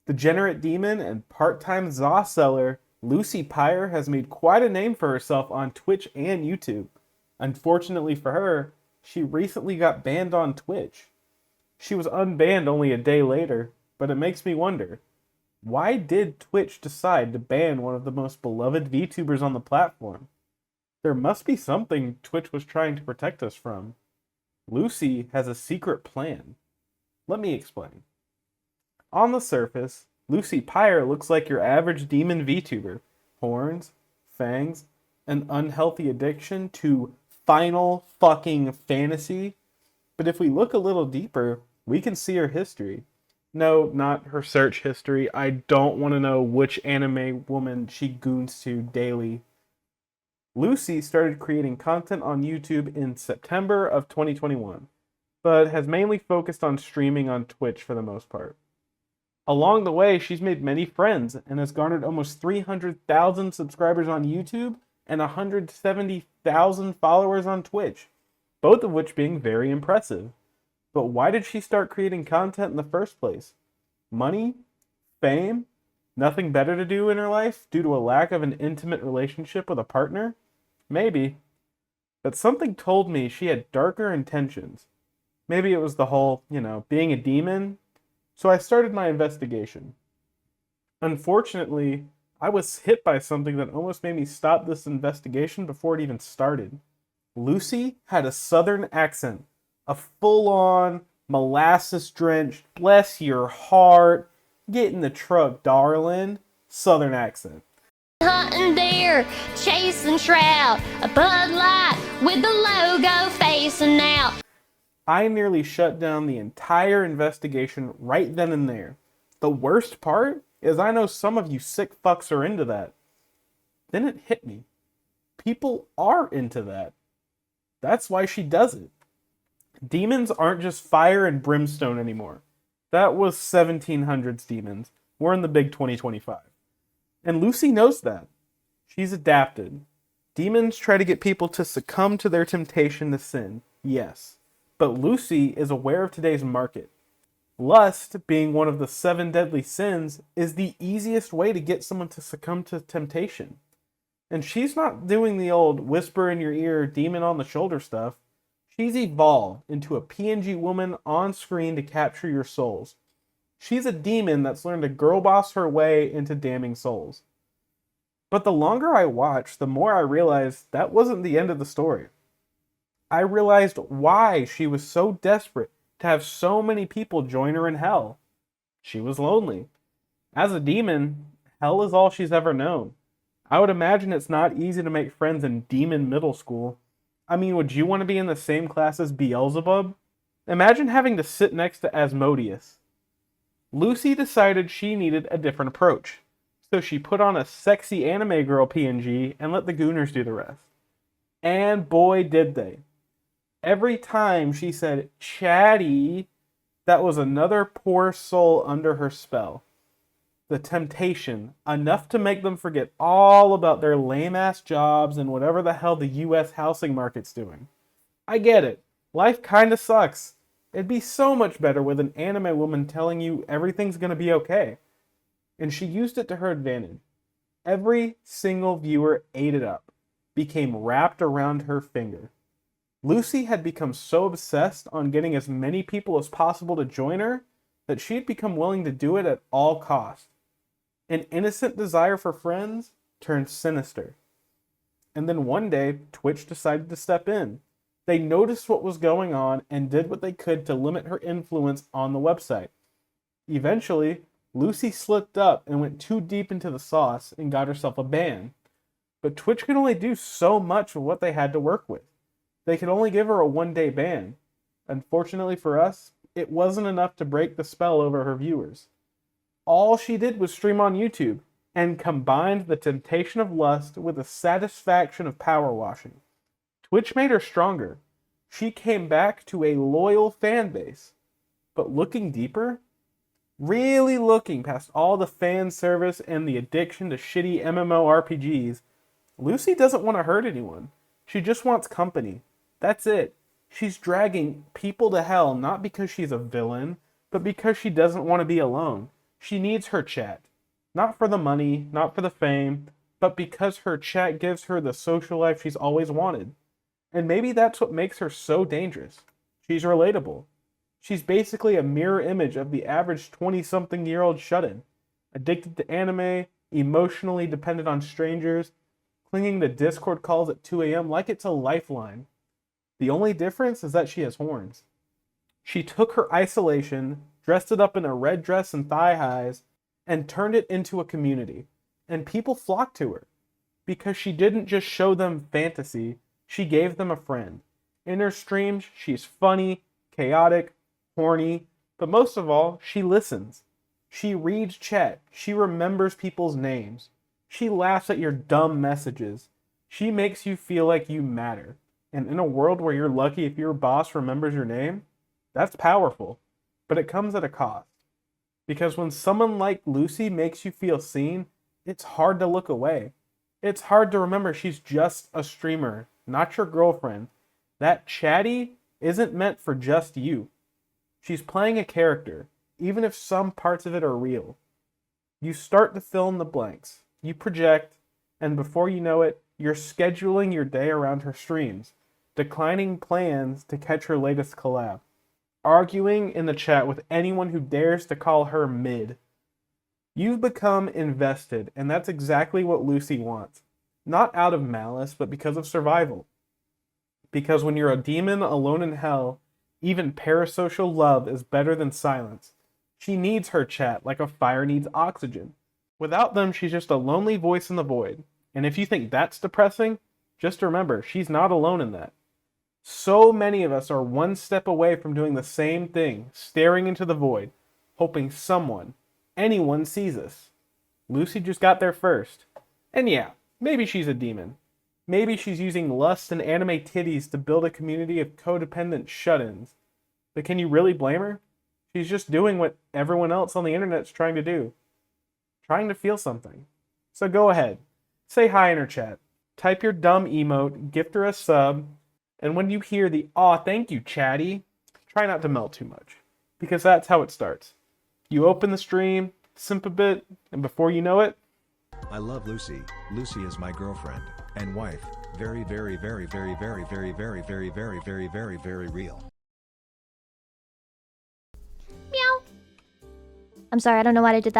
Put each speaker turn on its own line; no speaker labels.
Degenerate demon and part-time Zaw seller Lucy Pyre has made quite a name for herself on Twitch and YouTube. Unfortunately for her, she recently got banned on Twitch. She was unbanned only a day later, but it makes me wonder, why did Twitch decide to ban one of the most beloved VTubers on the platform? There must be something Twitch was trying to protect us from. Lucy has a secret plan. Let me explain. On the surface, Lucy Pyre looks like your average demon VTuber. Horns, fangs, an unhealthy addiction to Final fucking Fantasy. But if we look a little deeper, we can see her history. No, not her search history. I don't want to know which anime woman she goons to daily. Lucy started creating content on YouTube in September of 2021, but has mainly focused on streaming on Twitch for the most part. Along the way, she's made many friends and has garnered almost 300,000 subscribers on YouTube and 170,000 followers on Twitch, both of which being very impressive. But why did she start creating content in the first place? Money? Fame? Nothing better to do in her life due to a lack of an intimate relationship with a partner? Maybe. But something told me she had darker intentions. Maybe it was the whole, being a demon. So I started my investigation. Unfortunately, I was hit by something that almost made me stop this investigation before it even started. Lucy had a southern accent, a full-on, molasses-drenched, bless your heart, get in the truck, darling, southern accent.
Hunting deer, chasing trout, a Bud Light with the logo facing out.
I nearly shut down the entire investigation right then and there. The worst part is I know some of you sick fucks are into that. Then it hit me. People are into that. That's why she does it. Demons aren't just fire and brimstone anymore. That was 1700s demons. We're in the big 2025. And Lucy knows that. She's adapted. Demons try to get people to succumb to their temptation to sin, yes. But Lucy is aware of today's market. Lust, being one of the 7 deadly sins, is the easiest way to get someone to succumb to temptation. And she's not doing the old whisper in your ear, demon on the shoulder stuff. She's evolved into a PNG woman on screen to capture your souls. She's a demon that's learned to girl boss her way into damning souls. But the longer I watched, the more I realized that wasn't the end of the story. I realized why she was so desperate to have so many people join her in hell. She was lonely. As a demon, hell is all she's ever known. I would imagine it's not easy to make friends in demon middle school. I mean, would you want to be in the same class as Beelzebub? Imagine having to sit next to Asmodeus. Lucy decided she needed a different approach, so she put on a sexy anime girl PNG and let the Gooners do the rest. And boy did they. Every time she said chatty, that was another poor soul under her spell. The temptation, enough to make them forget all about their lame-ass jobs and whatever the hell the US housing market's doing. I get it. Life kinda sucks. It'd be so much better with an anime woman telling you everything's gonna be okay. And she used it to her advantage. Every single viewer ate it up, became wrapped around her finger. Lucy had become so obsessed on getting as many people as possible to join her that she had become willing to do it at all costs. An innocent desire for friends turned sinister. And then one day, Twitch decided to step in. They noticed what was going on and did what they could to limit her influence on the website. Eventually, Lucy slipped up and went too deep into the sauce and got herself a ban. But Twitch could only do so much with what they had to work with. They could only give her a 1-day ban. Unfortunately for us, it wasn't enough to break the spell over her viewers. All she did was stream on YouTube and combined the temptation of lust with the satisfaction of power washing. Twitch made her stronger. She came back to a loyal fan base. But looking deeper, really looking past all the fan service and the addiction to shitty MMORPGs, Lucy doesn't want to hurt anyone. She just wants company. That's it. She's dragging people to hell not because she's a villain, but because she doesn't want to be alone. She needs her chat. Not for the money, not for the fame, but because her chat gives her the social life she's always wanted. And maybe that's what makes her so dangerous. She's relatable. She's basically a mirror image of the average 20-something-year-old shut-in. Addicted to anime, emotionally dependent on strangers, clinging to Discord calls at 2 a.m. like it's a lifeline. The only difference is that she has horns. She took her isolation, dressed it up in a red dress and thigh highs, and turned it into a community. And people flocked to her. Because she didn't just show them fantasy, she gave them a friend. In her streams, she's funny, chaotic, horny, but most of all, she listens. She reads chat. She remembers people's names. She laughs at your dumb messages. She makes you feel like you matter. And in a world where you're lucky if your boss remembers your name, that's powerful. But it comes at a cost. Because when someone like Lucy makes you feel seen, it's hard to look away. It's hard to remember she's just a streamer, not your girlfriend. That chatty isn't meant for just you. She's playing a character, even if some parts of it are real. You start to fill in the blanks. You project, and before you know it, you're scheduling your day around her streams, declining plans to catch her latest collab, arguing in the chat with anyone who dares to call her mid. You've become invested, and that's exactly what Lucy wants. Not out of malice, but because of survival. Because when you're a demon alone in hell, even parasocial love is better than silence. She needs her chat like a fire needs oxygen. Without them, she's just a lonely voice in the void. And if you think that's depressing, just remember, she's not alone in that. So many of us are one step away from doing the same thing, staring into the void, hoping someone, anyone sees us. Lucy just got there first. And yeah, maybe she's a demon. Maybe she's using lust and anime titties to build a community of codependent shut-ins. But can you really blame her? She's just doing what everyone else on the internet's trying to do. Trying to feel something. So go ahead. Say hi in her chat. Type your dumb emote, gift her a sub, and when you hear the "aw, thank you, chatty," try not to melt too much. Because that's how it starts. You open the stream, simp a bit, and before you know it,
I love Lucy. Lucy is my girlfriend and wife. Very, very, very, very, very, very, very, very, very, very, very, very real.
Meow. I'm sorry, I don't know why I did that.